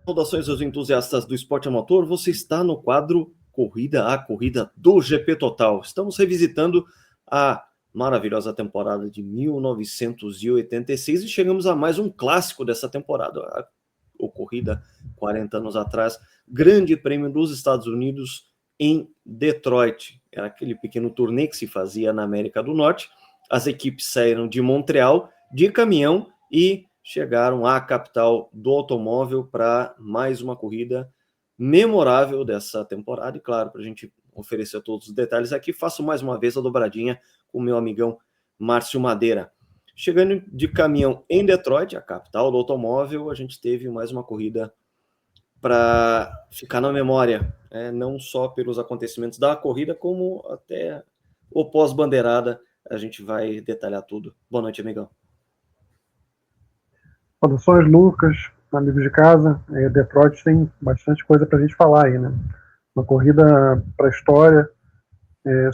Saudações aos entusiastas do esporte a motor, você está no quadro Corrida a Corrida do GP Total. Estamos revisitando a maravilhosa temporada de 1986 e chegamos a mais um clássico dessa temporada, a ocorrida 40 anos atrás, Grande Prêmio dos Estados Unidos em Detroit. Era aquele pequeno turnê que se fazia na América do Norte. As equipes saíram de Montreal de caminhão e chegaram à capital do automóvel para mais uma corrida memorável dessa temporada. E claro, para a gente oferecer todos os detalhes aqui, faço mais uma vez a dobradinha com o meu amigão Márcio Madeira. Chegando de caminhão em Detroit, a capital do automóvel, a gente teve mais uma corrida para ficar na memória, não só pelos acontecimentos da corrida, como até o pós-bandeirada. A gente vai detalhar tudo. Boa noite, amigão. Saudações, Lucas, amigos de casa. Detroit tem bastante coisa para a gente falar aí, né? Uma corrida para a história,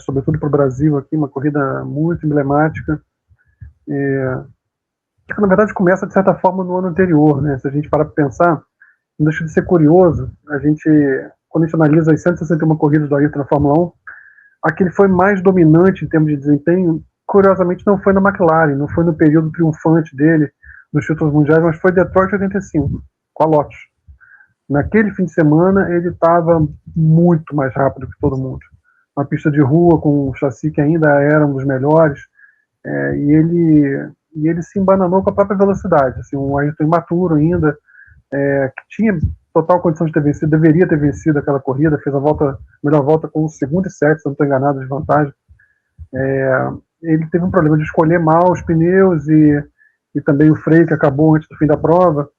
sobretudo para o Brasil aqui, uma corrida muito emblemática, que na verdade começa de certa forma no ano anterior, né? Se a gente parar para pensar, não deixa de ser curioso, quando a gente analisa as 161 corridas do Ayrton na Fórmula 1, a que ele foi mais dominante em termos de desempenho, curiosamente não foi na McLaren, não foi no período triunfante dele, dos títulos mundiais, mas foi Detroit 85, com a Lotus. Naquele fim de semana, ele estava muito mais rápido que todo mundo. Uma pista de rua com um chassi que ainda era um dos melhores, e ele se embananou com a própria velocidade. Assim, um Ayrton imaturo ainda, que tinha total condição de ter vencido, deveria ter vencido aquela corrida, fez a melhor volta com o segundo e 7, se não estou enganado, de vantagem. Ele teve um problema de escolher mal os pneus e também o freio que acabou antes do fim da prova,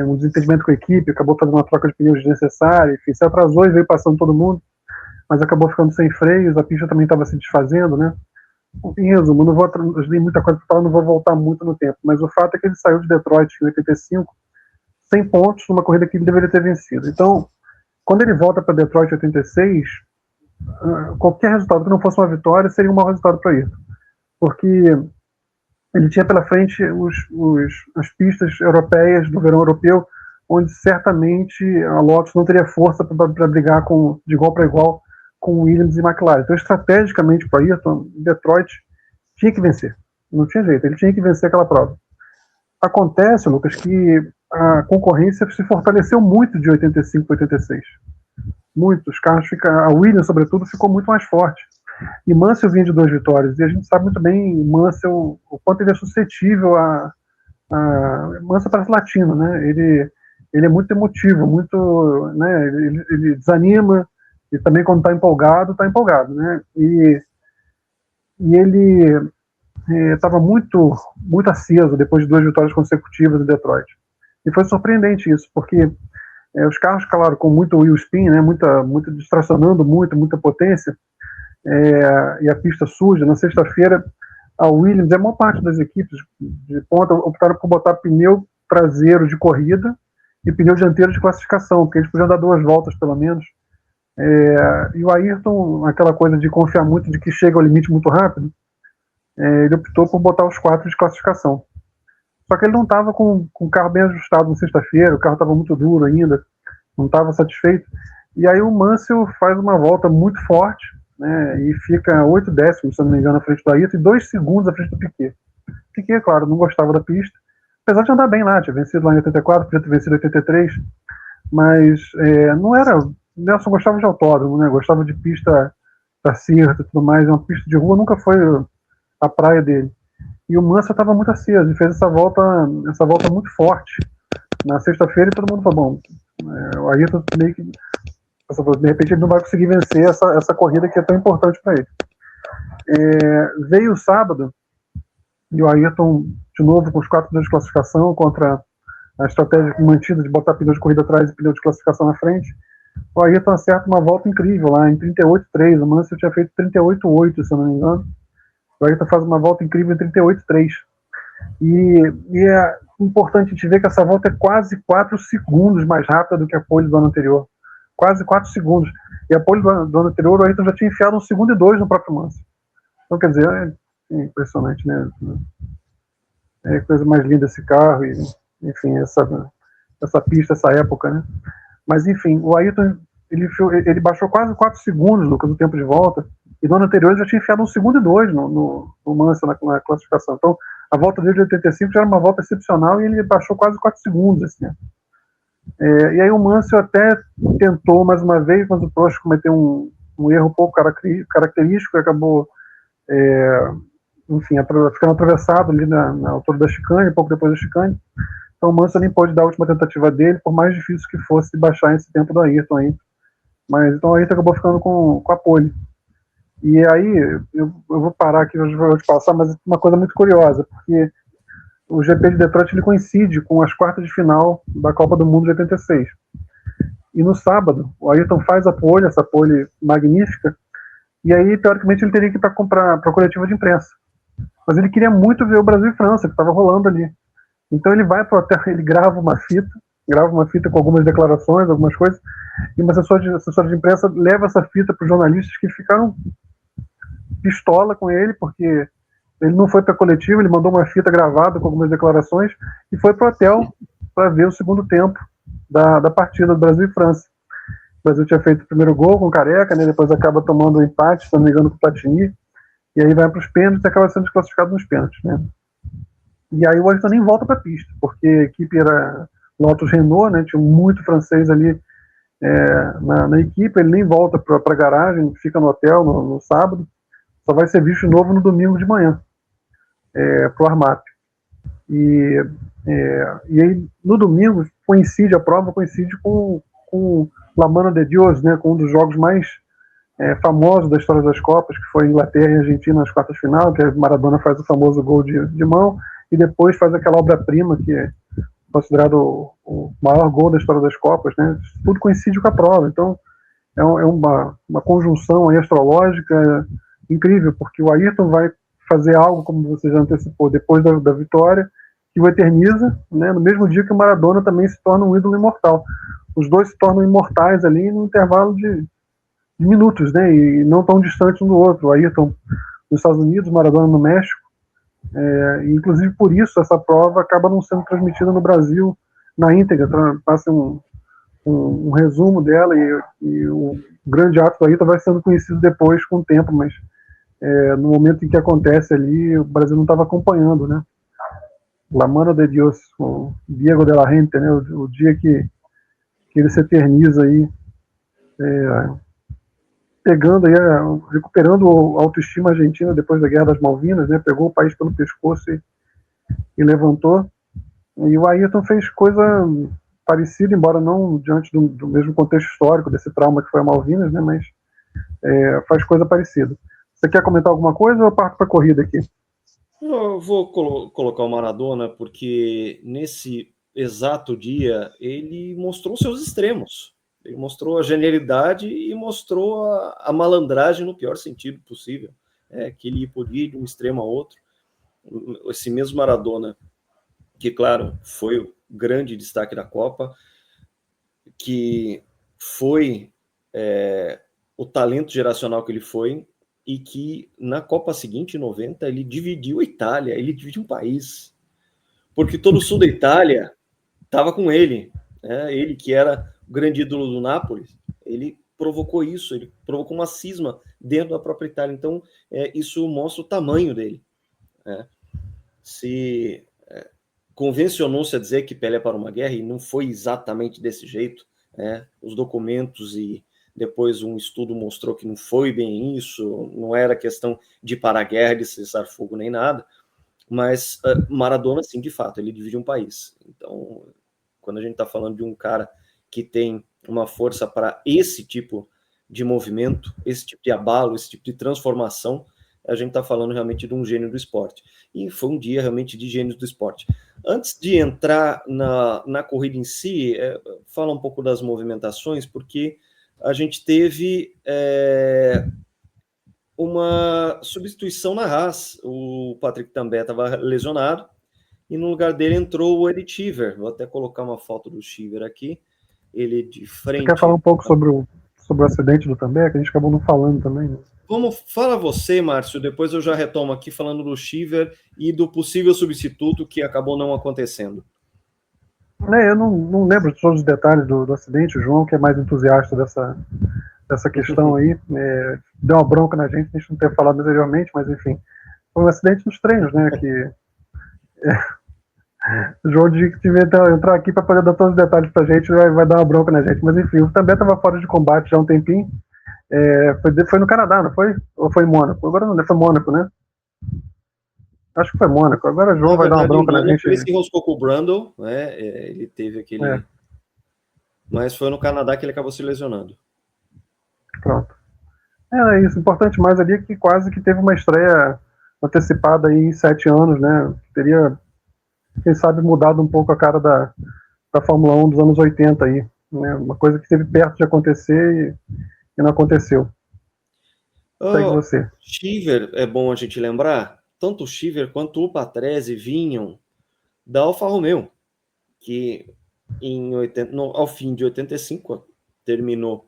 um desentendimento com a equipe, acabou fazendo uma troca de pneus desnecessária, enfim, se atrasou e veio passando todo mundo, mas acabou ficando sem freios, a pista também estava se desfazendo, né? Em resumo, eu dei muita coisa para falar, não vou voltar muito no tempo, mas o fato é que ele saiu de Detroit em 85, 100 pontos numa corrida que ele deveria ter vencido. Então, quando ele volta para Detroit em 86, qualquer resultado que não fosse uma vitória seria um mau resultado para ele, porque ele tinha pela frente as pistas europeias do verão europeu, onde certamente a Lotus não teria força para brigar de igual para igual com Williams e McLaren. Então, estrategicamente para Ayrton, Detroit tinha que vencer. Não tinha jeito, ele tinha que vencer aquela prova. Acontece, Lucas, que a concorrência se fortaleceu muito de 85 para 86. Muitos carros a Williams, sobretudo, ficou muito mais forte. E Mansell vinha de 2 vitórias, e a gente sabe muito bem Mansell, o quanto ele é suscetível Mansell parece latino, né? Ele é muito emotivo, muito, né? Ele desanima, e também quando está empolgado, né? E ele estava muito aceso depois de 2 vitórias consecutivas em Detroit. E foi surpreendente isso, porque os carros, claro, com muito wheel spin, né? Muito distracionando muita potência, e a pista suja. Na sexta-feira, a Williams, a maior parte das equipes de ponta optaram por botar pneu traseiro de corrida e pneu dianteiro de classificação, porque eles podiam dar 2 voltas pelo menos. E o Ayrton, aquela coisa de confiar muito de que chega ao limite muito rápido, ele optou por botar os 4 de classificação. Só que ele não estava com o carro bem ajustado na sexta-feira, o carro estava muito duro ainda, não estava satisfeito. E aí o Mansell faz uma volta muito forte, né, e fica 8 décimos, se não me engano, na frente do Ayrton e 2 segundos à frente do Piquet. Piquet, claro, não gostava da pista, apesar de andar bem lá, tinha vencido lá em 84, podia ter vencido em 83, mas não era... Nelson gostava de autódromo, né, gostava de pista acerto e tudo mais, uma pista de rua nunca foi a praia dele. E o Mansell estava muito aceso, e fez essa volta muito forte na sexta-feira, e todo mundo falou, bom, o Ayrton meio que... de repente ele não vai conseguir vencer essa corrida que é tão importante para ele. Veio o sábado, e o Ayrton, de novo, com os 4 pneus de classificação, contra a estratégia mantida de botar pneu de corrida atrás e pneu de classificação na frente. O Ayrton acerta uma volta incrível lá, em 38.3. O Mansell tinha feito 38.8, se eu não me engano. O Ayrton faz uma volta incrível em 38.3. E é importante a gente ver que essa volta é quase 4 segundos mais rápida do que a pole do ano anterior. Quase 4 segundos. E a pole do ano anterior, o Ayrton já tinha enfiado 1 segundo e 2 no próprio Mansell. Então, quer dizer, é impressionante, né? É a coisa mais linda esse carro, e, enfim, essa pista, essa época, né? Mas enfim, o Ayrton ele baixou quase 4 segundos, Lucas, no tempo de volta, e no ano anterior ele já tinha enfiado 1 segundo e 2 no Mansell na classificação. Então, a volta dele de 85 já era uma volta excepcional e ele baixou quase 4 segundos esse ano. E aí o Mansell até tentou mais uma vez, mas o Prost cometeu um erro pouco característico e acabou, enfim, ficando atravessado ali na altura da chicane, pouco depois da chicane. Então o Mansell nem pôde dar a última tentativa dele, por mais difícil que fosse baixar esse tempo do Ayrton aí. Mas então o Ayrton acabou ficando com a pole. E aí, eu vou parar aqui, eu vou te passar, mas uma coisa muito curiosa, porque o GP de Detroit ele coincide com as quartas de final da Copa do Mundo de 86. E no sábado, o Ayrton faz a pole, essa pole magnífica, e aí, teoricamente, ele teria que ir para a coletiva de imprensa. Mas ele queria muito ver o Brasil e França, que estava rolando ali. Então ele vai para o hotel, ele grava uma fita com algumas declarações, algumas coisas, e uma assessora de imprensa leva essa fita para os jornalistas que ficaram pistola com ele, porque ele não foi para a coletiva, ele mandou uma fita gravada com algumas declarações e foi para o hotel para ver o segundo tempo da partida do Brasil e França. O Brasil tinha feito o primeiro gol com o Careca, né, depois acaba tomando um empate, se não me engano, com o Platini, e aí vai para os pênaltis e acaba sendo desclassificado nos pênaltis, né? E aí o Ayrton nem volta para a pista, porque a equipe era Lotus Renault, né, tinha muito francês ali na equipe, ele nem volta para a garagem, fica no hotel no sábado, só vai ser visto de novo no domingo de manhã, para o Armap. E aí, no domingo, a prova coincide com La Mano de Dios, né, com um dos jogos mais famosos da história das Copas, que foi Inglaterra e Argentina nas quartas de final, que a Maradona faz o famoso gol de mão, e depois faz aquela obra-prima que é considerado o maior gol da história das Copas, né? Tudo coincide com a prova. Então, é uma conjunção aí astrológica incrível, porque o Ayrton vai fazer algo, como você já antecipou, depois da vitória, que o eterniza, né? No mesmo dia que o Maradona também se torna um ídolo imortal. Os dois se tornam imortais ali no intervalo de minutos, né? E não tão distantes um do outro. O Ayrton nos Estados Unidos, o Maradona no México. E inclusive por isso essa prova acaba não sendo transmitida no Brasil na íntegra, passa um resumo dela e o grande ato do Ayrton vai sendo conhecido depois com o tempo, mas no momento em que acontece ali o Brasil não estava acompanhando, né? La Mano de Dios, o Diego de la Gente, né? O dia que ele se eterniza aí, pegando aí, recuperando a autoestima argentina depois da Guerra das Malvinas, né? Pegou o país pelo pescoço e levantou. E o Ayrton fez coisa parecida, embora não diante do mesmo contexto histórico desse trauma que foi a Malvinas, né? Mas faz coisa parecida. Você quer comentar alguma coisa ou eu parto para a corrida aqui? Eu vou colocar o Maradona porque nesse exato dia ele mostrou seus extremos. Ele mostrou a genialidade e mostrou a malandragem no pior sentido possível. Que ele podia ir de um extremo a outro. Esse mesmo Maradona, que, claro, foi o grande destaque da Copa, que foi o talento geracional que ele foi, e que na Copa seguinte, em 90, ele dividiu a Itália, ele dividiu um país. Porque todo o sul da Itália estava com ele. Ele que era o grande ídolo do Nápoles, ele provocou isso, ele provocou uma cisma dentro da própria Itália. Então, isso mostra o tamanho dele. Se convencionou-se a dizer que Pelé parou uma guerra, e não foi exatamente desse jeito. Os documentos e depois um estudo mostrou que não foi bem isso, não era questão de parar a guerra, de cessar fogo nem nada, mas Maradona, sim, de fato, ele divide um país. Então, quando a gente está falando de um cara que tem uma força para esse tipo de movimento, esse tipo de abalo, esse tipo de transformação, a gente está falando realmente de um gênio do esporte. E foi um dia realmente de gênios do esporte. Antes de entrar na corrida em si, fala um pouco das movimentações, porque a gente teve uma substituição na Haas. O Patrick Tambay estava lesionado e no lugar dele entrou o Eddie Cheever. Vou até colocar uma foto do Cheever aqui. Ele de frente. Você quer falar um pouco sobre o acidente do Tambay, que a gente acabou não falando também, né? Fala você, Márcio, depois eu já retomo aqui falando do Cheever e do possível substituto que acabou não acontecendo. Eu não lembro de todos os detalhes do acidente. O João, que é mais entusiasta dessa questão aí, deu uma bronca na gente, a gente não ter falado anteriormente, mas enfim, foi um acidente nos treinos, né? Que o João devia entrar aqui para poder dar todos os detalhes pra gente, vai dar uma bronca na gente, mas enfim, o também estava fora de combate já há um tempinho. Foi no Canadá, não foi? Ou foi em Mônaco? Agora não, foi Mônaco, né? Acho que foi Mônaco. Agora o João Na vai dar uma verdade, em bronca na Mônaco gente. ele se enroscou com o Brundle, né? Ele teve aquele... Mas foi no Canadá que ele acabou se lesionando. Pronto. É isso. O importante mais ali é que quase que teve uma estreia antecipada aí em 7 anos, né? Teria, quem sabe, mudado um pouco a cara da Fórmula 1 dos anos 80 aí. Né? Uma coisa que esteve perto de acontecer e não aconteceu. Segue você. Cheever, é bom a gente lembrar, tanto o Cheever quanto o Patrese vinham da Alfa Romeo, que ao fim de 85 terminou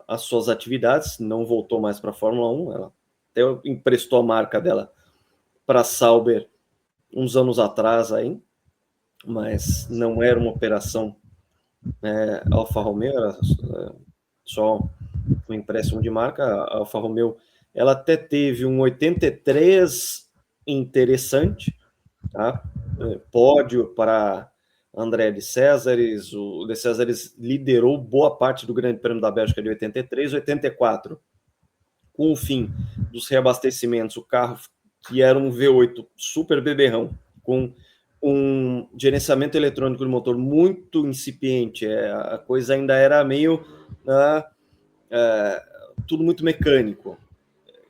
as suas atividades, não voltou mais para a Fórmula 1, ela até emprestou a marca dela para a Sauber uns anos atrás aí, mas não era uma operação Alfa Romeo, era só um empréstimo de marca. A Alfa Romeo ela até teve um 83 interessante, tá? Pódio para André de Césares. O de Césares liderou boa parte do Grande Prêmio da Bélgica de 83, 84. Com o fim dos reabastecimentos, o carro, que era um V8 super beberrão, com um gerenciamento eletrônico do motor muito incipiente, a coisa ainda era meio tudo muito mecânico.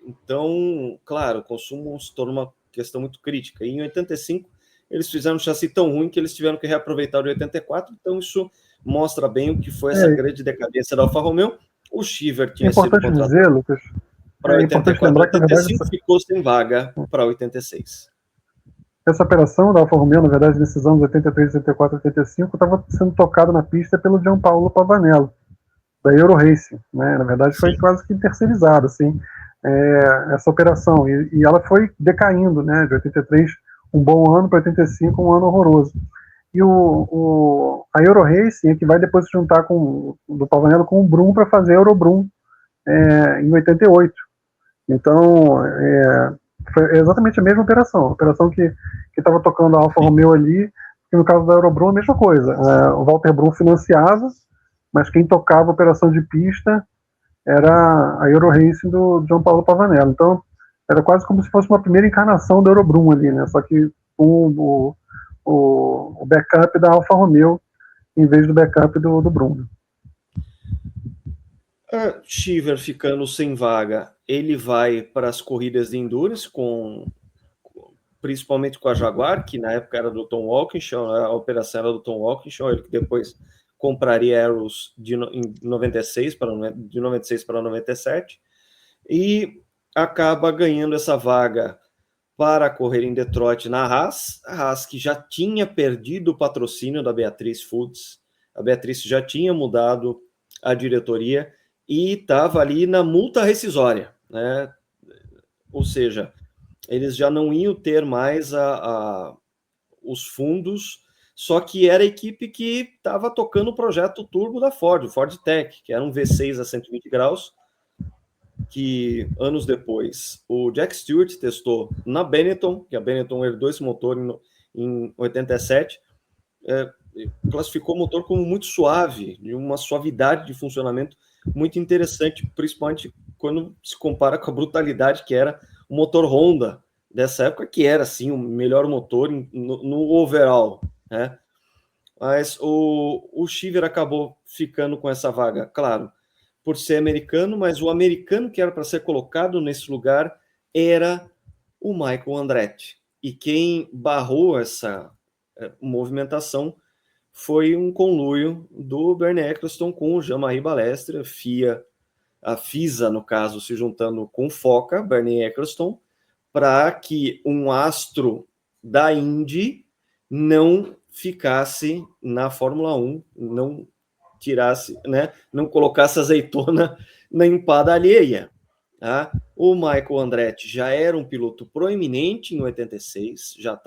Então, claro, o consumo se torna uma questão muito crítica. E em 85, eles fizeram um chassi tão ruim que eles tiveram que reaproveitar o de 84, então isso mostra bem o que foi essa grande decadência da Alfa Romeo. O Cheever tinha sido importante contratado dizer, Lucas, para importante 84, lembrar que, na verdade, 85 ficou sem vaga para 86. Essa operação da Alfa Romeo, na verdade, nesses anos 83, 84, 85, estava sendo tocada na pista pelo Gianpaolo Pavanello, da Euro Racing, né? Na verdade, foi quase que terceirizada, assim, essa operação. E ela foi decaindo, né? De 83, um bom ano, para 85, um ano horroroso. E a Euro Racing é que vai depois se juntar do Pavanello com o Brum para fazer a Eurobrum em 88. Então, foi exatamente a mesma operação. A operação que estava tocando a Alfa Romeo ali, que no caso da Eurobrum, a mesma coisa. O Walter Brum financiava, mas quem tocava a operação de pista era a Euro Racing do Gianpaolo Pavanello. Então, era quase como se fosse uma primeira encarnação da Eurobrum ali, né? Só que com o backup da Alfa Romeo em vez do backup do Brum. Cheever ficando sem vaga, ele vai para as corridas de endurance, principalmente com a Jaguar, que na época era do Tom Walkinshaw, a operação era do Tom Walkinshaw, ele que depois compraria Arrows de 96 para 97, e acaba ganhando essa vaga para correr em Detroit na Haas, a Haas que já tinha perdido o patrocínio da Beatriz Foods, a Beatriz já tinha mudado a diretoria e estava ali na multa rescisória, né? Ou seja, eles já não iam ter mais os fundos, só que era a equipe que estava tocando o projeto turbo da Ford, o Ford Tech, que era um V6 a 120 graus, que anos depois o Jack Stewart testou na Benetton, que a Benetton herdou esse motor em 87, classificou o motor como muito suave, de uma suavidade de funcionamento muito interessante, principalmente quando se compara com a brutalidade que era o motor Honda dessa época, que era assim o melhor motor no overall, né? Mas o Cheever acabou ficando com essa vaga, claro, por ser americano, mas o americano que era para ser colocado nesse lugar era o Michael Andretti. E quem barrou essa movimentação foi um conluio do Bernie Ecclestone com o Jean-Marie Balestre, a FISA, no caso, se juntando com o Foca, Bernie Ecclestone, para que um astro da Indy não ficasse na Fórmula 1, não tirasse, né, não colocasse azeitona na empada alheia. Tá? O Michael Andretti já era um piloto proeminente em 86, já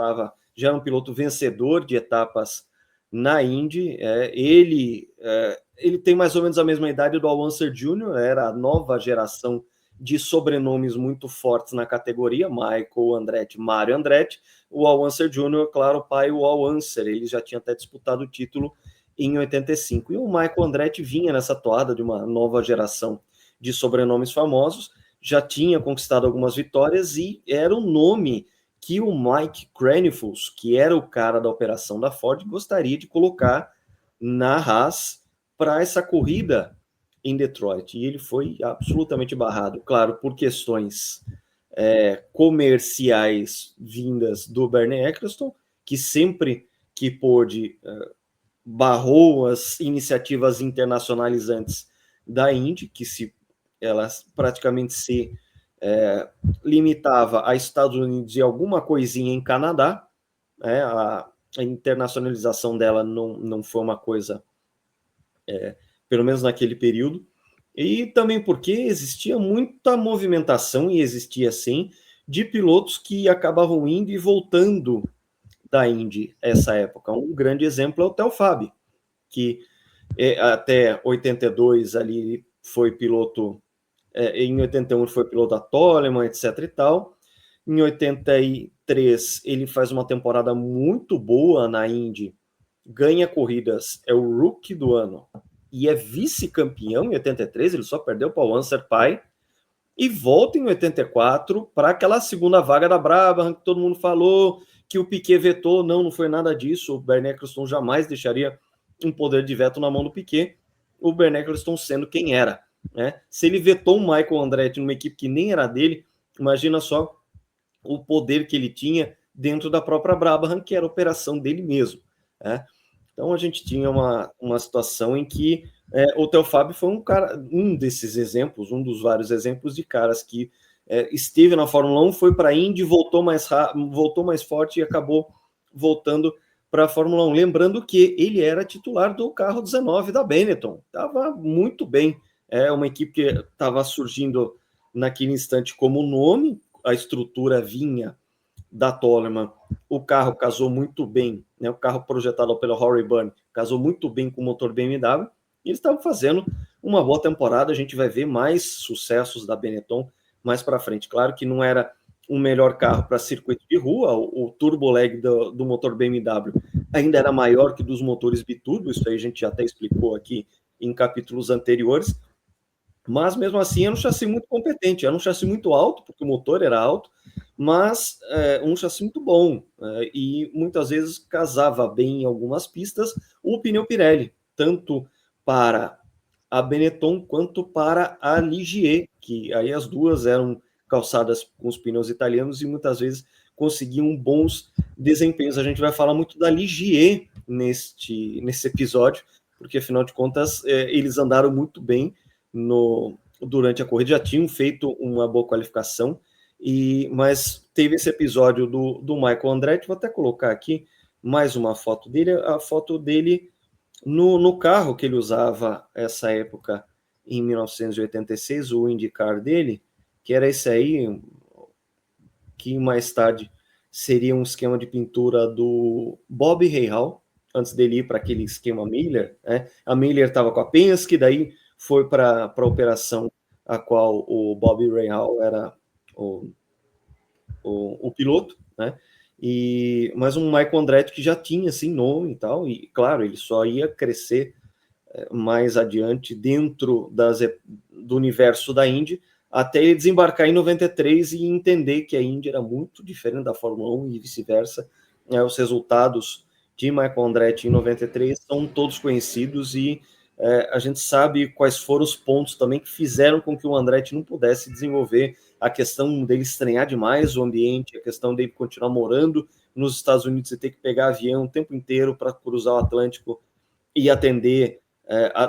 era um piloto vencedor de etapas na Indy. Ele tem mais ou menos a mesma idade do Al Unser Jr., era a nova geração de sobrenomes muito fortes na categoria, Michael Andretti, Mario Andretti. O Al Unser Jr., claro, o pai, o Al Unser, ele já tinha até disputado o título em 85. E o Michael Andretti vinha nessa toada de uma nova geração de sobrenomes famosos, já tinha conquistado algumas vitórias e era o nome que o Mike Krenifus, que era o cara da operação da Ford, gostaria de colocar na Haas para essa corrida em Detroit. E ele foi absolutamente barrado, claro, por questões comerciais vindas do Bernie Eccleston, que sempre que pôde barrou as iniciativas internacionalizantes da Indy, que ela praticamente se limitava a Estados Unidos e alguma coisinha em Canadá. A internacionalização dela não foi uma coisa, pelo menos naquele período, e também porque existia muita movimentação, e existia sim, de pilotos que acabavam indo e voltando da Indy essa época. Um grande exemplo é o Theo Fabi, que até 82 ali foi piloto, em 81 foi piloto da Toleman, etc e tal. Em 83 ele faz uma temporada muito boa na Indy, ganha corridas, é o rookie do ano e é vice-campeão em 83, ele só perdeu para o Anser Pai, e volta em 84 para aquela segunda vaga da Brabham, que todo mundo falou que o Piquet vetou. Não foi nada disso. O Bernie Eccleston jamais deixaria um poder de veto na mão do Piquet, o Bernie Eccleston sendo quem era. Né? Se ele vetou o Michael Andretti numa equipe que nem era dele, imagina só o poder que ele tinha dentro da própria Brabham, que era a operação dele mesmo. Né? Então a gente tinha uma situação em que o Theo Fabi foi um desses exemplos, um dos vários exemplos de caras que esteve na Fórmula 1, foi para a Indy, voltou mais forte e acabou voltando para a Fórmula 1. Lembrando que ele era titular do carro 19 da Benetton, estava muito bem. É uma equipe que estava surgindo naquele instante como nome, a estrutura vinha da Toleman, o carro casou muito bem, né? O carro projetado pelo Rory Byrne casou muito bem com o motor BMW, e eles estavam fazendo uma boa temporada. A gente vai ver mais sucessos da Benetton mais para frente. Claro que não era o melhor carro para circuito de rua, o turbo lag do motor BMW ainda era maior que dos motores biturbo, isso aí a gente já até explicou aqui em capítulos anteriores, mas mesmo assim era um chassi muito competente, era um chassi muito alto, porque o motor era alto, mas um chassi muito bom, e muitas vezes casava bem em algumas pistas o pneu Pirelli, tanto para a Benetton quanto para a Ligier, que aí as duas eram calçadas com os pneus italianos e muitas vezes conseguiam bons desempenhos. A gente vai falar muito da Ligier nesse episódio, porque afinal de contas eles andaram muito bem durante a corrida, já tinham feito uma boa qualificação, mas teve esse episódio do Michael Andretti. Vou até colocar aqui mais uma foto dele, a foto dele no carro que ele usava essa época, em 1986, o IndyCar dele, que era esse aí, que mais tarde seria um esquema de pintura do Bob Rahal, antes dele ir para aquele esquema Miller. Né? A Miller estava com a Penske, daí foi para a operação a qual o Bob Rahal era o piloto, né? Mas um Michael Andretti que já tinha assim nome e tal, e claro, ele só ia crescer mais adiante dentro do universo da Indy, até ele desembarcar em 93 e entender que a Indy era muito diferente da Fórmula 1 e vice-versa. Os resultados de Michael Andretti em 93 são todos conhecidos, e a gente sabe quais foram os pontos também que fizeram com que o Andretti não pudesse desenvolver. A questão dele estranhar demais o ambiente, a questão dele continuar morando nos Estados Unidos e ter que pegar avião o tempo inteiro para cruzar o Atlântico e atender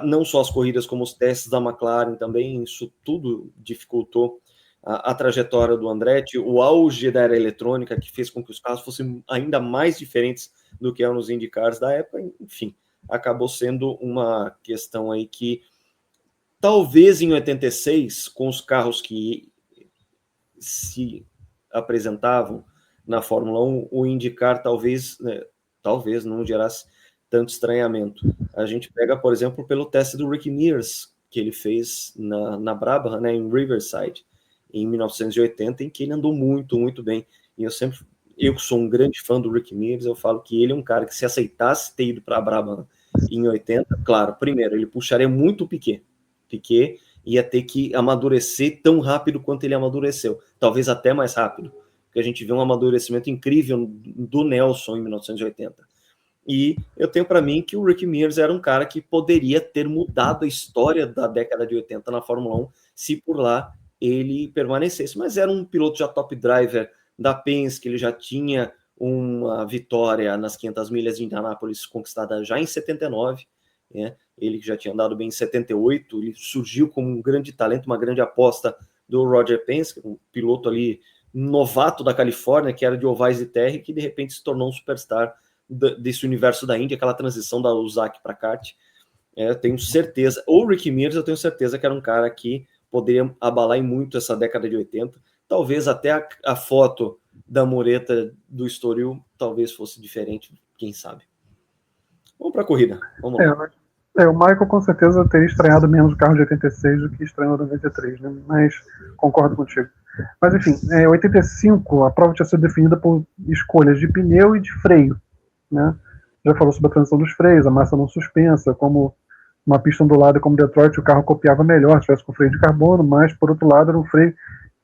não só as corridas, como os testes da McLaren também. Isso tudo dificultou a trajetória do Andretti. O auge da era eletrônica, que fez com que os carros fossem ainda mais diferentes do que eram os IndyCars da época, enfim, acabou sendo uma questão aí que talvez em 86, com os carros que se apresentavam na Fórmula 1, o IndyCar talvez não gerasse tanto estranhamento. A gente pega, por exemplo, pelo teste do Rick Mears, que ele fez na Brabham, né, em Riverside, em 1980, em que ele andou muito, muito bem. E eu que sou um grande fã do Rick Mears, eu falo que ele é um cara que, se aceitasse ter ido para a Brabham em 80, claro, primeiro, ele puxaria muito o Piquet. Piquet ia ter que amadurecer tão rápido quanto ele amadureceu, talvez até mais rápido, porque a gente vê um amadurecimento incrível do Nelson em 1980. E eu tenho para mim que o Rick Mears era um cara que poderia ter mudado a história da década de 80 na Fórmula 1 se por lá ele permanecesse, mas era um piloto já top driver da Penske, ele já tinha uma vitória nas 500 milhas de Indianápolis conquistada já em 79, né? Ele que já tinha andado bem em 78, ele surgiu como um grande talento, uma grande aposta do Roger Penske, um piloto ali novato da Califórnia, que era de ovais de terra e que de repente se tornou um superstar desse universo da Índia, aquela transição da Uzak para kart. Eu tenho certeza, ou Rick Mears, eu tenho certeza que era um cara que poderia abalar em muito essa década de 80, talvez até a foto da mureta do Estoril talvez fosse diferente, quem sabe. Vamos para a corrida, vamos lá. O Michael com certeza teria estranhado menos o carro de 86 do que estranhou no 93, né? Mas concordo contigo. Mas enfim, 85, a prova tinha sido definida por escolhas de pneu e de freio, né? Já falou sobre a transição dos freios, a massa não suspensa, como uma pista ondulada como Detroit, o carro copiava melhor se tivesse com freio de carbono, mas por outro lado era um freio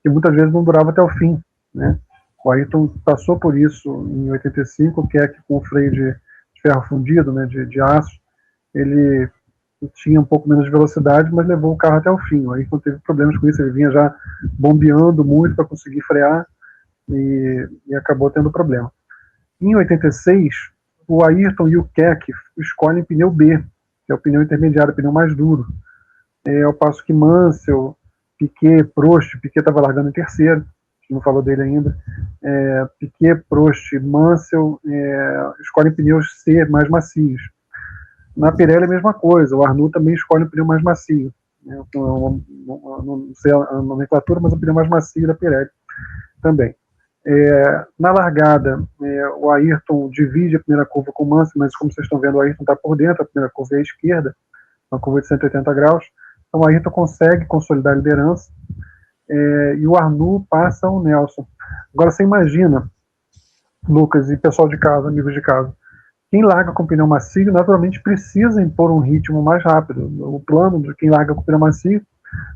que muitas vezes não durava até o fim, né? O Ayrton passou por isso em 85, que é que com o freio de ferro fundido, né, de aço, ele tinha um pouco menos de velocidade, mas levou o carro até o fim. O Ayrton teve problemas com isso, ele vinha já bombeando muito para conseguir frear e acabou tendo problema. Em 86, o Ayrton e o Keck escolhem pneu B, que é o pneu intermediário, o pneu mais duro. Ao passo que Mansell, Piquet, Prost, Piquet estava largando em terceiro, a gente não falou dele ainda, Piquet, Prost, Mansell escolhem pneus C mais macios. Na Pirelli é a mesma coisa, o Arnoux também escolhe um pneu mais macio, né? Não sei a nomenclatura, mas o pneu mais macio da Pirelli também. Na largada, o Ayrton divide a primeira curva com o Mansell, mas como vocês estão vendo, o Ayrton está por dentro, a primeira curva é à esquerda, uma curva de 180 graus, então o Ayrton consegue consolidar a liderança, e o Arnoux passa o Nelson. Agora você imagina, Lucas e pessoal de casa, amigos de casa, quem larga com pneu macio naturalmente precisa impor um ritmo mais rápido. O plano de quem larga com pneu macio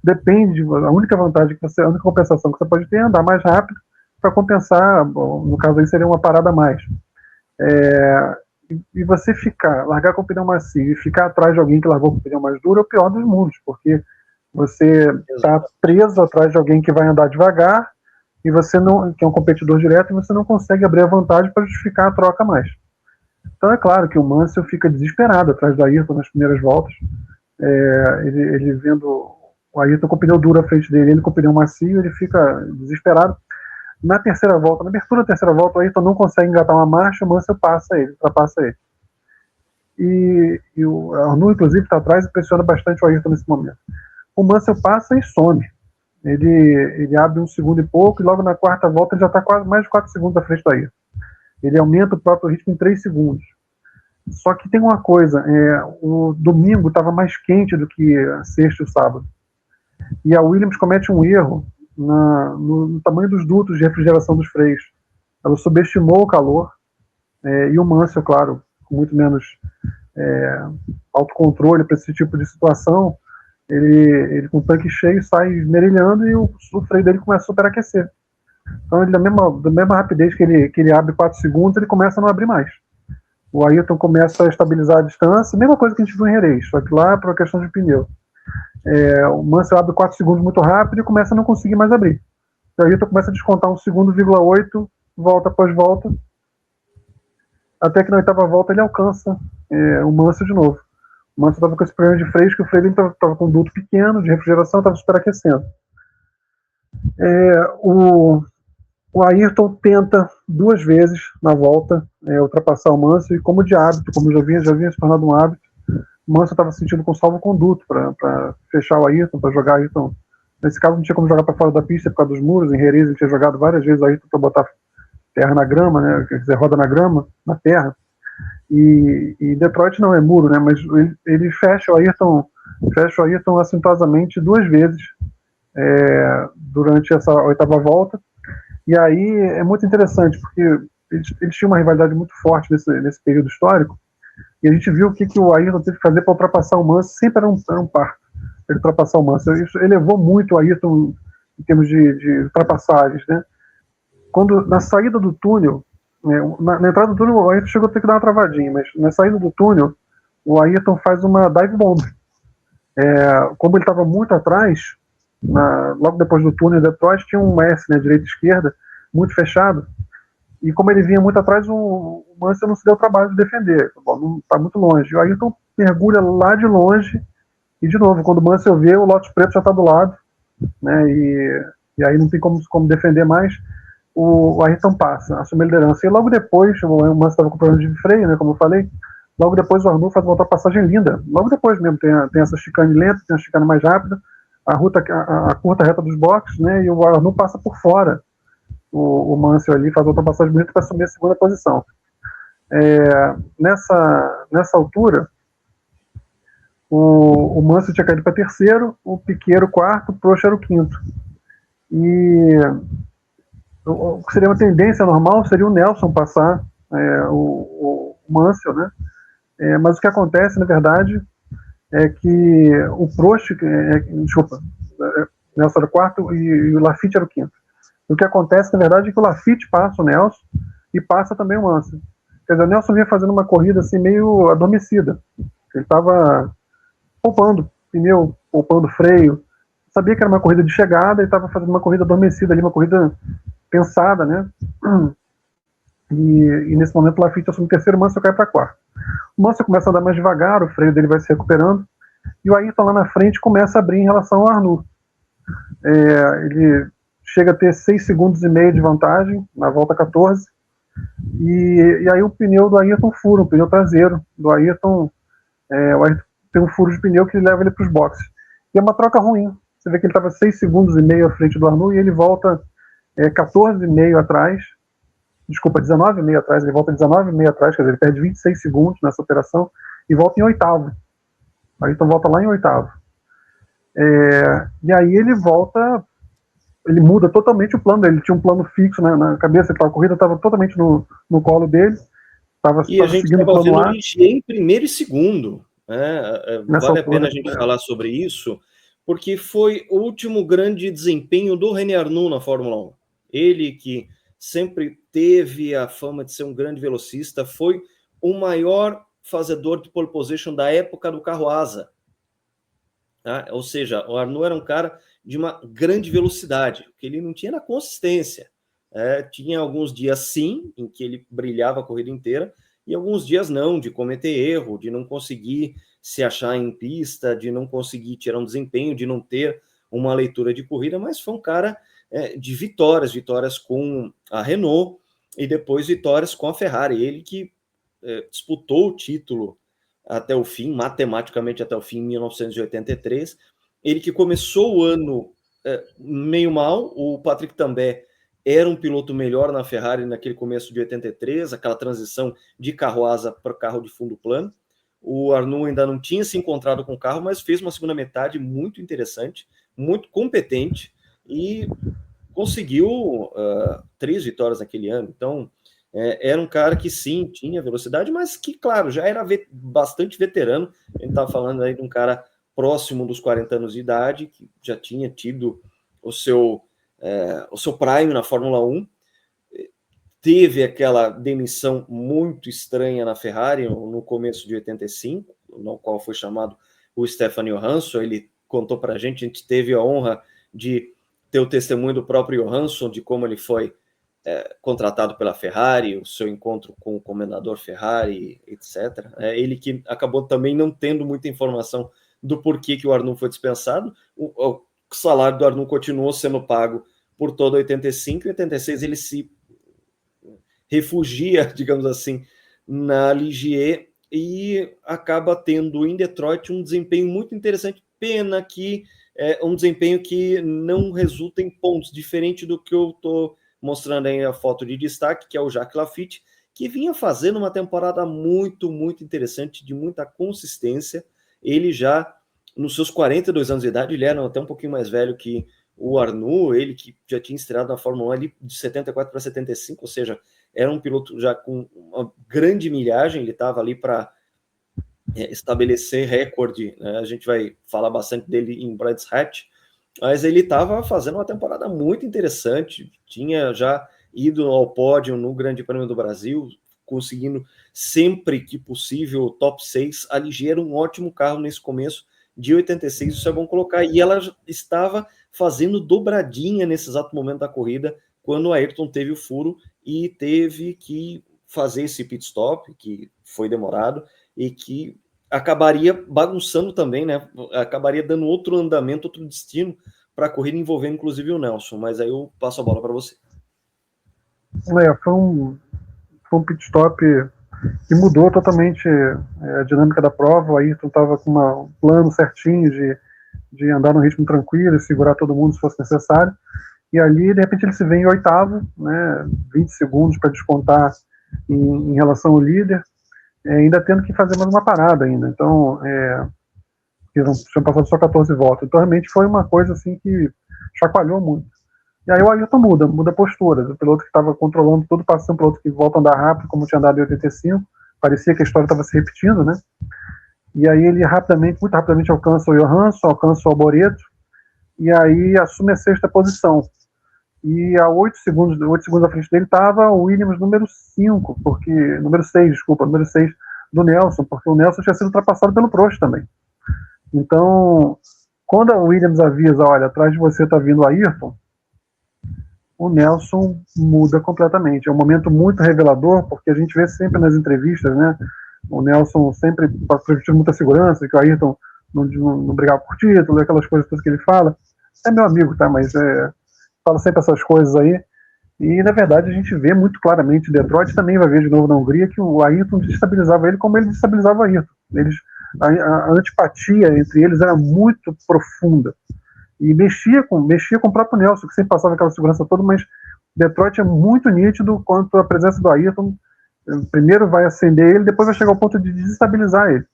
depende, a única vantagem a única compensação que você pode ter é andar mais rápido para compensar, no caso aí seria uma parada a mais. E você largar com pneu macio e ficar atrás de alguém que largou com pneu mais duro é o pior dos mundos, porque você está preso atrás de alguém que vai andar devagar e você não, que é um competidor direto, e você não consegue abrir a vantagem para justificar a troca mais. Então é claro que o Mansell fica desesperado atrás do Ayrton nas primeiras voltas, ele vendo o Ayrton com o pneu duro à frente dele, ele com o pneu macio, ele fica desesperado. Na terceira volta, na abertura da terceira volta, o Ayrton não consegue engatar uma marcha, o Mansell ultrapassa ele. E o Arnoux, inclusive, está atrás e pressiona bastante o Ayrton nesse momento. O Mansell passa e some. Ele abre um segundo e pouco, e logo na quarta volta ele já está quase mais de 4 segundos à frente do Ayrton. Ele aumenta o próprio ritmo em 3 segundos. Só que tem uma coisa, o domingo estava mais quente do que a sexta e o sábado. E a Williams comete um erro no tamanho dos dutos de refrigeração dos freios. Ela subestimou o calor, e o Mansell, claro, com muito menos autocontrole para esse tipo de situação, ele com o tanque cheio sai esmerilhando e o freio dele começa a superaquecer. Então, ele, da mesma rapidez que ele abre 4 segundos, ele começa a não abrir mais. O Ayrton começa a estabilizar a distância, mesma coisa que a gente viu em Jerez, só que lá por uma questão de pneu. O Mansell abre 4 segundos muito rápido e começa a não conseguir mais abrir. O Ayrton começa a descontar 1,8 segundo, volta após volta, até que na 8ª volta ele alcança o Mansell de novo. O Mansell estava com esse problema de freio, que o freio estava com um duto pequeno de refrigeração, estava superaquecendo. O Ayrton tenta 2 vezes na volta ultrapassar o Mansell, e como de hábito, como já vinha se tornado um hábito, o Mansell estava sentindo com salvo-conduto para fechar o Ayrton, para jogar o Ayrton. Nesse caso não tinha como jogar para fora da pista por causa dos muros. Em Jerez ele tinha jogado várias vezes o Ayrton para botar terra na grama, né? Quer dizer, roda na grama, na terra. E Detroit não é muro, né? Mas ele fecha o Ayrton assintosamente 2 vezes durante essa 8ª volta. E aí é muito interessante, porque eles tinham uma rivalidade muito forte nesse período histórico, e a gente viu o que o Ayrton teve que fazer para ultrapassar o Mansell. Sempre era um parto ele ultrapassar o Mansell. Isso elevou muito o Ayrton em termos de ultrapassagens, né? Na saída do túnel, na entrada do túnel, o Ayrton chegou a ter que dar uma travadinha, mas na saída do túnel, o Ayrton faz uma dive bomb. Como ele estava muito atrás, logo depois do túnel de Detroit, tinha um S, né, direita e esquerda, muito fechado, e como ele vinha muito atrás, o Mansell não se deu o trabalho de defender. Bom, não está muito longe. O Ayrton mergulha lá de longe, e de novo, quando o Mansell vê, o lote preto já está do lado, né, e aí não tem como defender mais. O Ayrton passa, assume a liderança. E logo depois, o Mansell estava com problema de freio, né, como eu falei, logo depois o Arnoux faz uma ultrapassagem linda. Logo depois mesmo, tem essa chicane lenta, tem a chicane mais rápida, a curta reta dos boxes, né, e o Arnoux passa por fora. O Mansell ali faz outra passagem bonita para assumir a 2ª posição. Nessa altura, o Mansell tinha caído para 3º, o Piquet era o 4º, o Prost era o 5º. E o que seria uma tendência normal seria o Nelson passar o Mansell, né? Mas o que acontece, na verdade, é que o Prost, Nelson era o 4º e o Laffite era o 5º. O que acontece, na verdade, é que o Laffite passa o Nelson e passa também o Mansell. Quer dizer, o Nelson vinha fazendo uma corrida assim meio adormecida. Ele estava poupando pneu, poupando freio. Sabia que era uma corrida de chegada e estava fazendo uma corrida adormecida ali, uma corrida pensada, né? E nesse momento o Laffite assume o 3º, o Mansell cai para 4º. O Mansell começa a andar mais devagar, o freio dele vai se recuperando, e o Ayrton lá na frente começa a abrir em relação ao Arnoux. Ele chega a ter 6,5 segundos de vantagem na volta 14, e aí o pneu do Ayrton fura, o pneu traseiro do Ayrton, o Ayrton tem um furo de pneu que leva ele para os boxes. E é uma troca ruim. Você vê que ele estava 6,5 segundos à frente do Arnoux, e ele volta 14,5 atrás, desculpa, 19,5 atrás, ele volta 19,5 atrás, quer dizer, ele perde 26 segundos nessa operação, e volta em 8º. O Ayrton volta lá em 8º. E aí ele muda totalmente o plano dele. Ele tinha um plano fixo na cabeça, a corrida estava totalmente no colo dele. E a gente estava vendo o Ligier em 1º e 2º. Vale a pena a gente falar sobre isso, porque foi o último grande desempenho do René Arnoux na Fórmula 1. Ele que sempre teve a fama de ser um grande velocista, foi o maior fazedor de pole position da época do carro asa. Ou seja, o Arnoux era um cara de uma grande velocidade, que ele não tinha na consistência. Tinha alguns dias sim, em que ele brilhava a corrida inteira, e alguns dias não, de cometer erro, de não conseguir se achar em pista, de não conseguir tirar um desempenho, de não ter uma leitura de corrida, mas foi um cara de vitórias com a Renault, e depois vitórias com a Ferrari. Ele que disputou o título até o fim, matematicamente até o fim, em 1983. Ele que começou o ano meio mal. O Patrick Tambay era um piloto melhor na Ferrari naquele começo de 83, aquela transição de carro asa para carro de fundo plano. O Arnoux ainda não tinha se encontrado com o carro, mas fez uma segunda metade muito interessante, muito competente, e conseguiu 3 vitórias naquele ano. Então, era um cara que sim, tinha velocidade, mas que, claro, já era bastante veterano. A gente estava falando aí de um cara próximo dos 40 anos de idade, que já tinha tido o seu prime na Fórmula 1. Teve aquela demissão muito estranha na Ferrari no começo de 85, no qual foi chamado o Stefan Johansson. Ele contou para a gente teve a honra de ter o testemunho do próprio Johansson, de como ele foi contratado pela Ferrari, o seu encontro com o comendador Ferrari, etc. Ele que acabou também não tendo muita informação do porquê que o Arnoux foi dispensado. O salário do Arnoux continuou sendo pago por todo 85, e 86 ele se refugia, digamos assim, na Ligier, e acaba tendo em Detroit um desempenho muito interessante. Pena que um desempenho que não resulta em pontos, diferente do que eu estou mostrando aí a foto de destaque, que é o Jacques Laffite, que vinha fazendo uma temporada muito, muito interessante, de muita consistência. Ele já, nos seus 42 anos de idade, ele era até um pouquinho mais velho que o Arnoux, ele que já tinha estreado na Fórmula 1 ali de 74 para 75, ou seja, era um piloto já com uma grande milhagem, ele estava ali para estabelecer recorde, né? A gente vai falar bastante dele em Brands Hatch, mas ele estava fazendo uma temporada muito interessante, tinha já ido ao pódio no Grande Prêmio do Brasil, conseguindo sempre que possível o top 6. A Ligier era um ótimo carro nesse começo de 86, isso é bom colocar, e ela estava fazendo dobradinha nesse exato momento da corrida, quando o Ayrton teve o furo e teve que fazer esse pit stop, que foi demorado, e que acabaria bagunçando também, né? Acabaria dando outro andamento, outro destino para a corrida, envolvendo inclusive o Nelson, mas aí eu passo a bola para você. Foi um pit stop que mudou totalmente a dinâmica da prova. O Ayrton estava com um plano certinho de andar no ritmo tranquilo e segurar todo mundo se fosse necessário, e ali de repente ele se vê em oitavo, né, 20 segundos para descontar em relação ao líder, ainda tendo que fazer mais uma parada ainda, então tinham passado só 14 voltas, então realmente foi uma coisa assim que chacoalhou muito. E aí o Ayrton muda a postura, o piloto que estava controlando tudo, passando para o piloto que volta a andar rápido, como tinha andado em 85, parecia que a história estava se repetindo, né? E aí ele muito rapidamente alcança o Johansson, alcança o Alboreto, e aí assume a sexta posição. E a 8 segundos à frente dele estava o Williams número 6 do Nelson, porque o Nelson tinha sido ultrapassado pelo Prost também. Então, quando a Williams avisa, olha, atrás de você está vindo o Ayrton, o Nelson muda completamente. É um momento muito revelador, porque a gente vê sempre nas entrevistas, né? O Nelson sempre transmitindo muita segurança, que o Ayrton não brigava por título, aquelas coisas todas que ele fala. É meu amigo, tá? Mas fala sempre essas coisas aí. E, na verdade, a gente vê muito claramente, Detroit também vai ver de novo na Hungria, que o Ayrton destabilizava ele como ele destabilizava o Ayrton. A antipatia entre eles era muito profunda. E mexia com o próprio Nelson, que sempre passava aquela segurança toda, mas Detroit é muito nítido quanto a presença do Ayrton. Primeiro vai acender ele, depois vai chegar ao ponto de desestabilizar ele.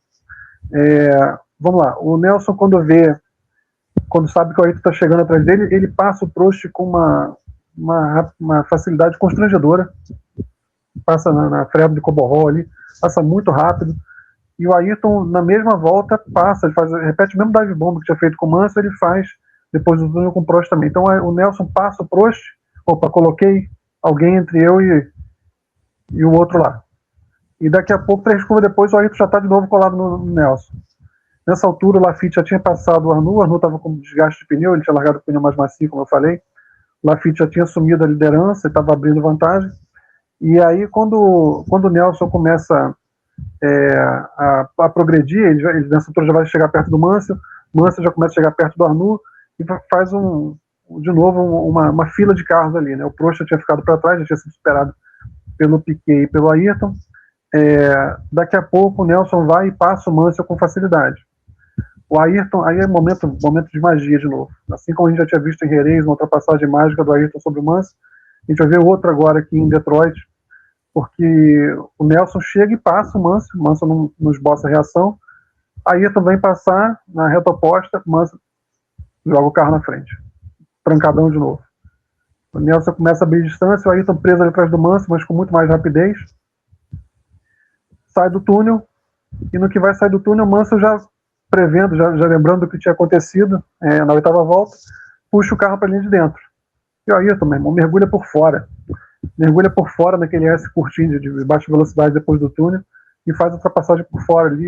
Vamos lá, o Nelson quando sabe que o Ayrton está chegando atrás dele, ele passa o Prost com uma facilidade constrangedora, passa na freada de Coborol ali, passa muito rápido, e o Ayrton na mesma volta passa, repete o mesmo dive bomb que tinha feito com o Mansell, ele faz depois do túnel com o Prost também. Então o Nelson passa o Prost, coloquei alguém entre eu e o outro lá. E daqui a pouco, 3 curvas depois, o Ayrton já está de novo colado no Nelson. Nessa altura, o Laffite já tinha passado o Arnoux estava com desgaste de pneu, ele tinha largado o pneu mais macio, como eu falei. O Laffite já tinha assumido a liderança, estava abrindo vantagem. E aí, quando o Nelson começa a progredir, ele nessa altura já vai chegar perto do Mansell, já começa a chegar perto do Arnoux, e faz de novo uma fila de carros ali, né? O Prost já tinha ficado para trás, já tinha sido superado pelo Piquet e pelo Ayrton. Daqui a pouco o Nelson vai e passa o Mansell com facilidade. O Ayrton, aí é momento de magia de novo. Assim como a gente já tinha visto em Jerez, uma ultrapassagem mágica do Ayrton sobre o Mansell, a gente vai ver outra agora aqui em Detroit, porque o Nelson chega e passa o Mansell não esboça a reação, Ayrton vem passar na reta oposta, o Mansell joga o carro na frente. Trancadão de novo. O Nelson começa a abrir distância, o Ayrton preso ali atrás do Mansell, mas com muito mais rapidez. Sai do túnel, e no que vai sair do túnel, o Mansell já prevendo, já lembrando do que tinha acontecido na 8ª volta, puxa o carro para a linha de dentro. E o Ayrton, meu irmão, mergulha por fora naquele S curtinho de baixa velocidade depois do túnel e faz a ultrapassagem por fora ali.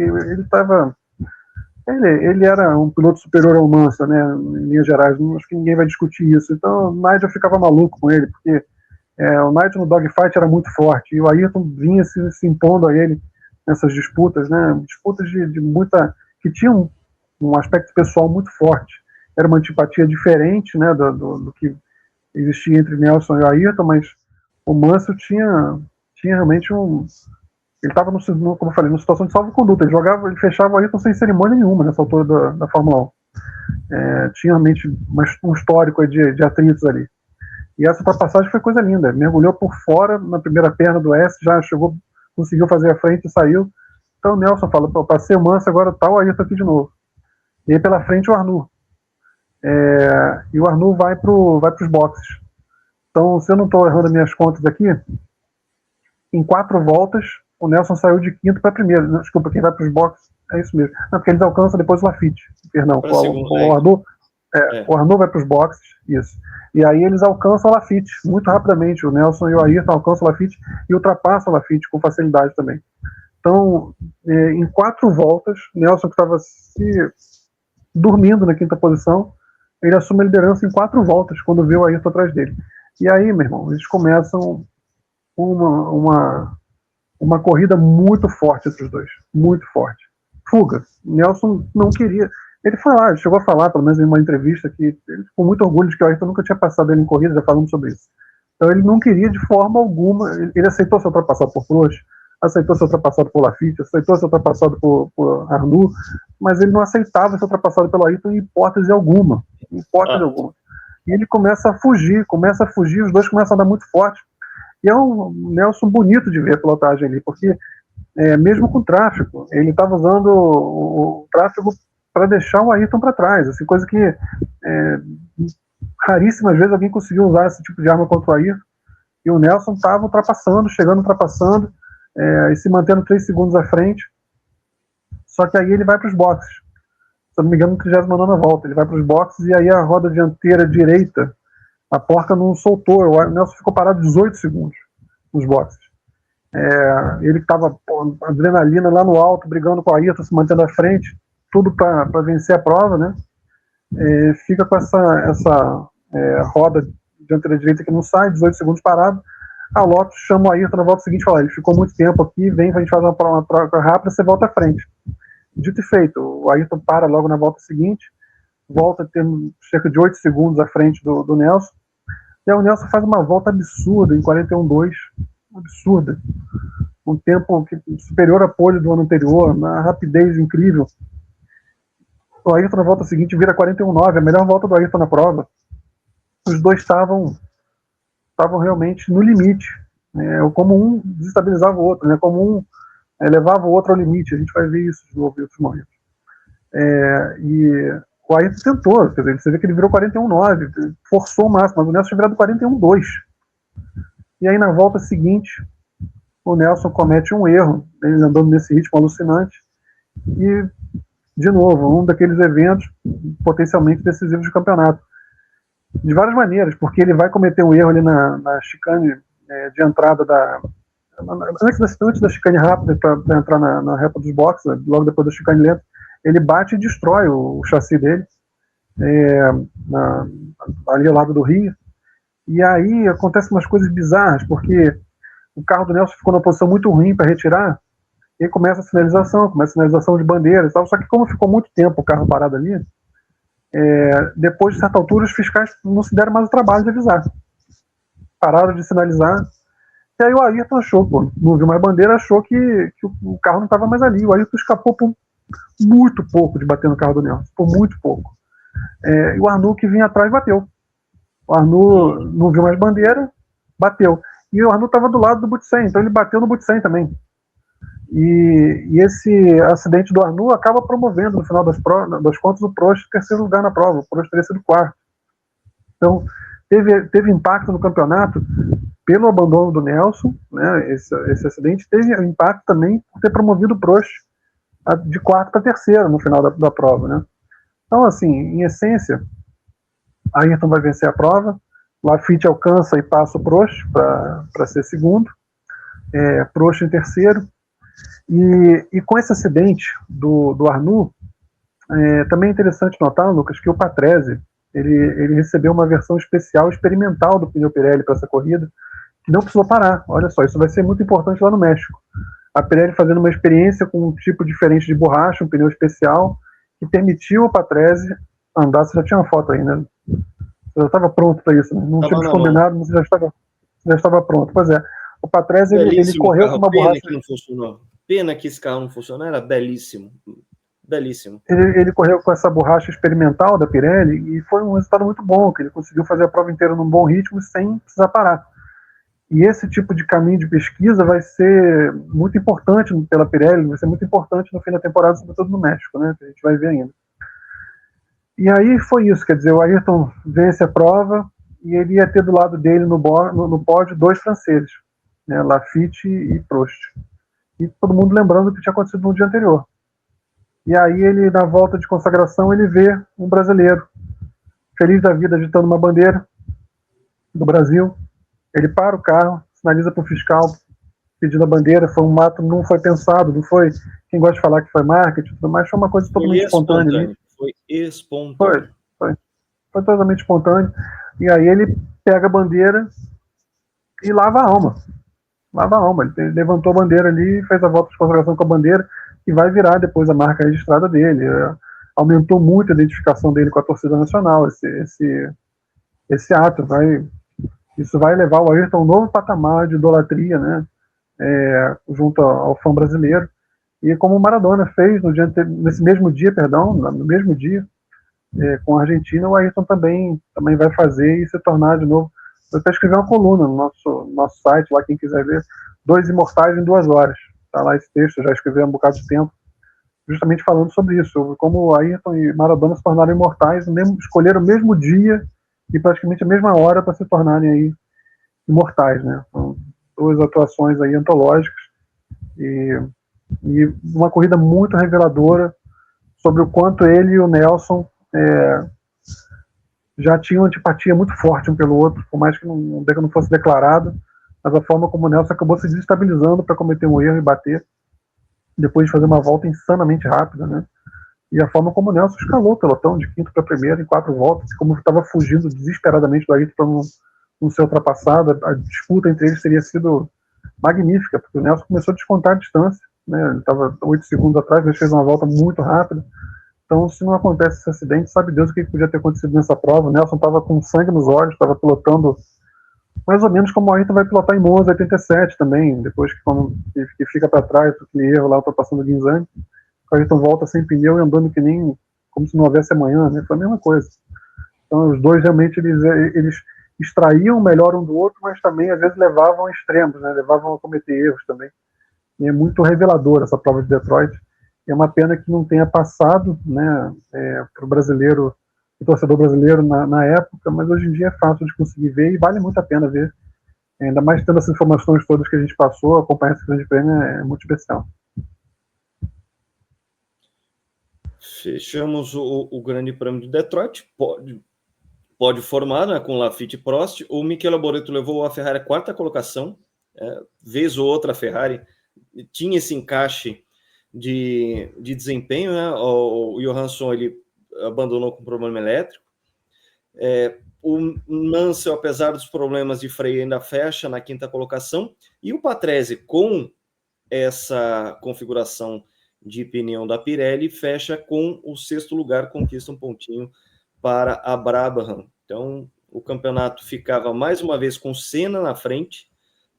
Ele era um piloto superior ao Mansell, né, em linhas gerais, acho que ninguém vai discutir isso. Então o Nigel ficava maluco com ele, porque o Nigel no dogfight era muito forte, e o Ayrton vinha se impondo a ele nessas disputas, né, disputas de muita, que tinham um aspecto pessoal muito forte. Era uma antipatia diferente, né, do que existia entre Nelson e Ayrton, mas o Mansell tinha realmente ele estava, como eu falei, numa situação de salvo-conduta. Ele fechava o Ayrton sem cerimônia nenhuma nessa altura da Fórmula 1. Tinha realmente um histórico de atritos ali. E essa ultrapassagem foi coisa linda. Mergulhou por fora, na primeira perna do S, já chegou, conseguiu fazer a frente e saiu. Então o Nelson fala, passei o Mansell, agora tá o Ayrton aqui de novo. E aí pela frente o Arnoux. E o Arnoux vai para os boxes. Então, se eu não estou errando as minhas contas aqui, em 4 voltas, o Nelson saiu de quinto para primeiro. Não, desculpa, quem vai para os boxes é isso mesmo. Não, porque eles alcançam depois o Lafitte. Perdão, o Arnoux vai para os boxes, isso. E aí eles alcançam o Lafitte muito rapidamente. O Nelson e o Ayrton alcançam o Lafitte e ultrapassam o Lafitte com facilidade também. Então, em 4 voltas, Nelson, que estava se dormindo na quinta posição, ele assume a liderança em 4 voltas, quando vê o Ayrton atrás dele. E aí, meu irmão, eles começam uma corrida muito forte entre os dois. Muito forte. Fuga. Nelson não queria. Ele chegou a falar, pelo menos em uma entrevista, que ele ficou muito orgulho de que o Ayrton nunca tinha passado ele em corrida, já falamos sobre isso. Então ele não queria de forma alguma. Ele aceitou ser ultrapassado por Prost, aceitou ser ultrapassado por Lafitte, aceitou ser ultrapassado por Arnoux, mas ele não aceitava ser ultrapassado pelo Ayrton em hipótese alguma. Em hipótese alguma. E ele começa a fugir, os dois começam a andar muito forte. E é um Nelson bonito de ver a pilotagem ali, porque mesmo com o tráfego, ele estava usando o tráfego para deixar o Ayrton para trás, assim, coisa que raríssimas vezes alguém conseguiu usar esse tipo de arma contra o Ayrton. E o Nelson estava ultrapassando, e se mantendo 3 segundos à frente. Só que aí ele vai para os boxes. Se eu não me engano, na 39ª volta. Ele vai para os boxes e aí a roda dianteira direita, a porca não soltou. O Nelson ficou parado 18 segundos nos boxes. Ele que estava adrenalina lá no alto, brigando com a Ayrton, se mantendo à frente, tudo para vencer a prova, né? Fica com essa roda dianteira direita que não sai, 18 segundos parado. A Lotus chama o Ayrton na volta seguinte e fala: ele ficou muito tempo aqui, vem, a gente faz uma troca rápida, você volta à frente. Dito e feito, o Ayrton para logo na volta seguinte, volta tendo cerca de 8 segundos à frente do Nelson, e aí o Nelson faz uma volta absurda em 41.2, absurda, um tempo superior à pole do ano anterior, uma rapidez incrível. O Ayrton na volta seguinte vira 41.9, a melhor volta do Ayrton na prova. Os dois estavam realmente no limite, como um desestabilizava o outro, né? Como um levava o outro ao limite. A gente vai ver isso de novo em outros momentos. E o Ayrton tentou, quer dizer, você vê que ele virou 41.9, forçou o máximo, mas o Nelson tinha virado 41.2. E aí na volta seguinte, o Nelson comete um erro, ele andando nesse ritmo alucinante, e, de novo, um daqueles eventos potencialmente decisivos do campeonato. De várias maneiras, porque ele vai cometer um erro ali na chicane de entrada antes da chicane rápida para entrar na reta dos boxes, logo depois da chicane lenta, ele bate e destrói o chassi dele ali ao lado do Rio. E aí acontecem umas coisas bizarras, porque o carro do Nelson ficou numa posição muito ruim para retirar, e aí começa a sinalização de bandeiras e tal, só que como ficou muito tempo o carro parado ali, depois de certa altura os fiscais não se deram mais o trabalho de avisar, pararam de sinalizar, e aí o Ayrton achou, não viu mais bandeira, achou que o carro não estava mais ali. O Ayrton escapou por muito pouco de bater no carro do Nelson, por muito pouco. E o Arnoux que vinha atrás bateu. O Arnoux não viu mais bandeira, bateu. E o Arnoux estava do lado do Boutsen, então ele bateu no Boutsen também. E esse acidente do Arnoux acaba promovendo, no final das contas, o Prost em terceiro lugar na prova. O Prost teria sido quarto. Então, teve impacto no campeonato pelo abandono do Nelson, né? Esse acidente teve impacto também por ter promovido o Prost de quarto para terceiro no final da prova, né? Então, assim, em essência, Ayrton vai vencer a prova, Lafitte alcança e passa o Prost para ser segundo, Prost em terceiro, e com esse acidente do Arnoux, também é interessante notar, Lucas, que o Patrese ele recebeu uma versão especial experimental do pneu Pirelli para essa corrida, que não precisou parar. Olha só, isso vai ser muito importante lá no México. A Pirelli fazendo uma experiência com um tipo diferente de borracha, um pneu especial, que permitiu ao Patrese andar. Você já tinha uma foto aí, né? Você já estava pronto para isso, né? Não tínhamos combinado, mas você já estava pronto. Pois é, o Patrese ele correu com uma borracha. Que não funcionou. Pena que esse carro não funcionou, era belíssimo. belíssimo. Ele correu com essa borracha experimental da Pirelli e foi um resultado muito bom, que ele conseguiu fazer a prova inteira num bom ritmo sem precisar parar. E esse tipo de caminho de pesquisa vai ser muito importante pela Pirelli, vai ser muito importante no fim da temporada, sobretudo no México, né, que a gente vai ver ainda. E aí foi isso, quer dizer, o Ayrton vence a prova e ele ia ter do lado dele no pódio 2 franceses, né, Laffite e Prost. E todo mundo lembrando o que tinha acontecido no dia anterior. E aí ele, na volta de consagração, ele vê um brasileiro, feliz da vida, agitando uma bandeira do Brasil. Ele para o carro, sinaliza para o fiscal pedindo a bandeira. Foi um ato, não foi pensado, não foi quem gosta de falar que foi marketing, tudo mais, foi uma coisa totalmente espontânea. Foi espontâneo. Foi totalmente espontâneo. E aí ele pega a bandeira e lava a alma. Ele levantou a bandeira ali, fez a volta de consagração com a bandeira, e vai virar depois a marca registrada dele. Aumentou muito a identificação dele com a torcida nacional, esse ato. Isso vai levar o Ayrton a um novo patamar de idolatria, né, junto ao fã brasileiro. E como o Maradona fez no mesmo dia, com a Argentina, o Ayrton também vai fazer e se tornar de novo. Eu até escrevi uma coluna no nosso site, lá quem quiser ver, 2 imortais em 2 horas. Está lá esse texto, eu já escrevi há um bocado de tempo, justamente falando sobre isso, sobre como Ayrton e Maradona se tornaram imortais, escolheram o mesmo dia e praticamente a mesma hora para se tornarem aí imortais, né? São 2 atuações aí antológicas e uma corrida muito reveladora sobre o quanto ele e o Nelson já tinham antipatia muito forte um pelo outro, por mais que não fosse declarado, mas a forma como o Nelson acabou se desestabilizando para cometer um erro e bater, depois de fazer uma volta insanamente rápida, né? E a forma como o Nelson escalou o pelotão de quinto para primeiro em 4 voltas, como estava fugindo desesperadamente do Ayrton para não ser ultrapassado. A disputa entre eles teria sido magnífica, porque o Nelson começou a descontar a distância, né? Ele estava 8 segundos atrás, ele fez uma volta muito rápida. Então, se não acontece esse acidente, sabe Deus o que podia ter acontecido nessa prova. O Nelson estava com sangue nos olhos, estava pilotando mais ou menos como o Ayrton vai pilotar em Monza 87 também, depois que fica para trás, aquele erro lá, ultrapassando o Guinzani. O Ayrton volta sem pneu e andando que nem como se não houvesse amanhã, né? Foi a mesma coisa. Então, os dois realmente eles extraíam o melhor um do outro, mas também às vezes levavam a extremos, né? Levavam a cometer erros também. E é muito revelador essa prova de Detroit. É uma pena que não tenha passado, né, para o brasileiro, o torcedor brasileiro na época, mas hoje em dia é fácil de conseguir ver e vale muito a pena ver. Ainda mais tendo essas informações todas que a gente passou, acompanhar esse grande prêmio é muito especial. Fechamos o grande prêmio de Detroit. Pode formar, né, com Laffite e Prost. O Michele Boreto levou a Ferrari à 4ª colocação. Vez ou outra a Ferrari tinha esse encaixe de desempenho, né? O Johansson ele abandonou com problema elétrico. O Mansell, apesar dos problemas de freio, ainda fecha na 5ª colocação. E o Patrese, com essa configuração de pneu da Pirelli, fecha com o 6º lugar, conquista um pontinho para a Brabham. Então, o campeonato ficava mais uma vez com Senna na frente,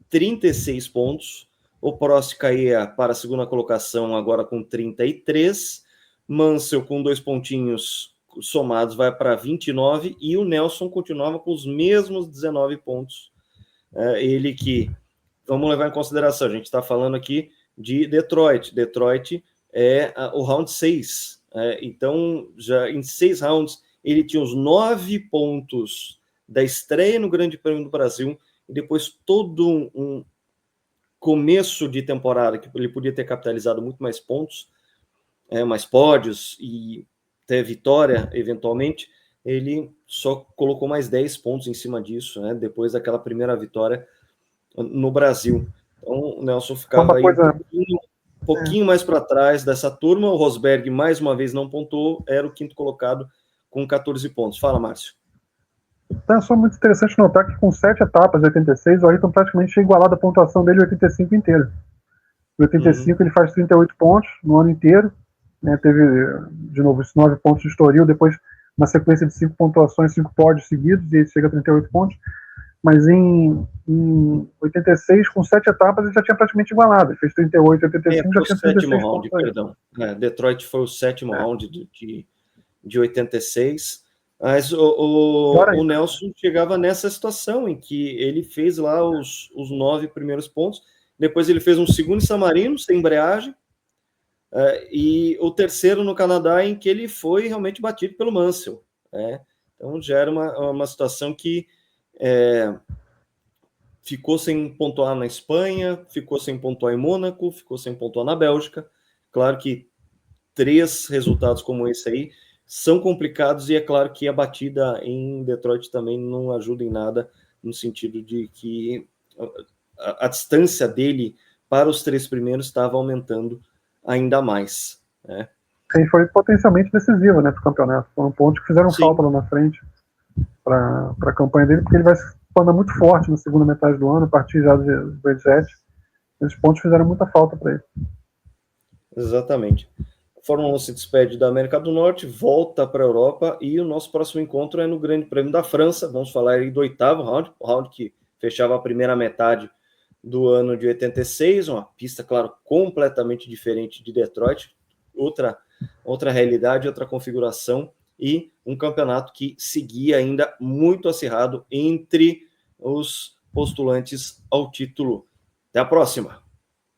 36 pontos. O Prost caía para a 2ª colocação, agora com 33. Mansell, com 2 pontinhos somados, vai para 29. E o Nelson continuava com os mesmos 19 pontos. Ele que, vamos levar em consideração, a gente está falando aqui de Detroit. Detroit é o round 6. Então, já em 6 rounds, ele tinha os 9 pontos da estreia no Grande Prêmio do Brasil e depois todo um começo de temporada que ele podia ter capitalizado muito mais pontos, mais pódios e ter vitória eventualmente. Ele só colocou mais 10 pontos em cima disso, né, depois daquela primeira vitória no Brasil. Então o Nelson ficava aí um pouquinho mais para trás dessa turma. O Rosberg mais uma vez não pontuou, era o 5º colocado com 14 pontos. Fala, Márcio. Então é só muito interessante notar que com 7 etapas de 86, o Ayrton praticamente tinha igualado a pontuação dele em 85 inteiro. Em 85 ele faz 38 pontos no ano inteiro, né, teve de novo esses 9 pontos de Estoril, depois uma sequência de 5 pontuações, 5 pódios seguidos, e ele chega a 38 pontos. Mas em em 86, com 7 etapas, ele já tinha praticamente igualado. Ele fez 38, 85, já tinha 36 round, pontos. Perdão. Detroit foi o sétimo round de 86. Mas o Nelson chegava nessa situação em que ele fez lá os 9 primeiros pontos, depois ele fez um segundo em San Marino, sem embreagem, e o terceiro no Canadá, em que ele foi realmente batido pelo Mansell. Então já era uma situação que ficou sem pontuar na Espanha, ficou sem pontuar em Mônaco, ficou sem pontuar na Bélgica. Claro que 3 resultados como esse aí são complicados, e é claro que a batida em Detroit também não ajuda em nada, no sentido de que a distância dele para os 3 primeiros estava aumentando ainda mais. E foi potencialmente decisivo, né, para o campeonato. Foram pontos que fizeram falta lá na frente para a campanha dele, porque ele vai se tornar muito forte na segunda metade do ano, a partir já do 27. Esses pontos fizeram muita falta para ele. Exatamente. A Fórmula 1 se despede da América do Norte, volta para a Europa, e o nosso próximo encontro é no Grande Prêmio da França. Vamos falar aí do 8º round, o round que fechava a primeira metade do ano de 86, uma pista, claro, completamente diferente de Detroit, outra realidade, outra configuração, e um campeonato que seguia ainda muito acirrado entre os postulantes ao título. Até a próxima!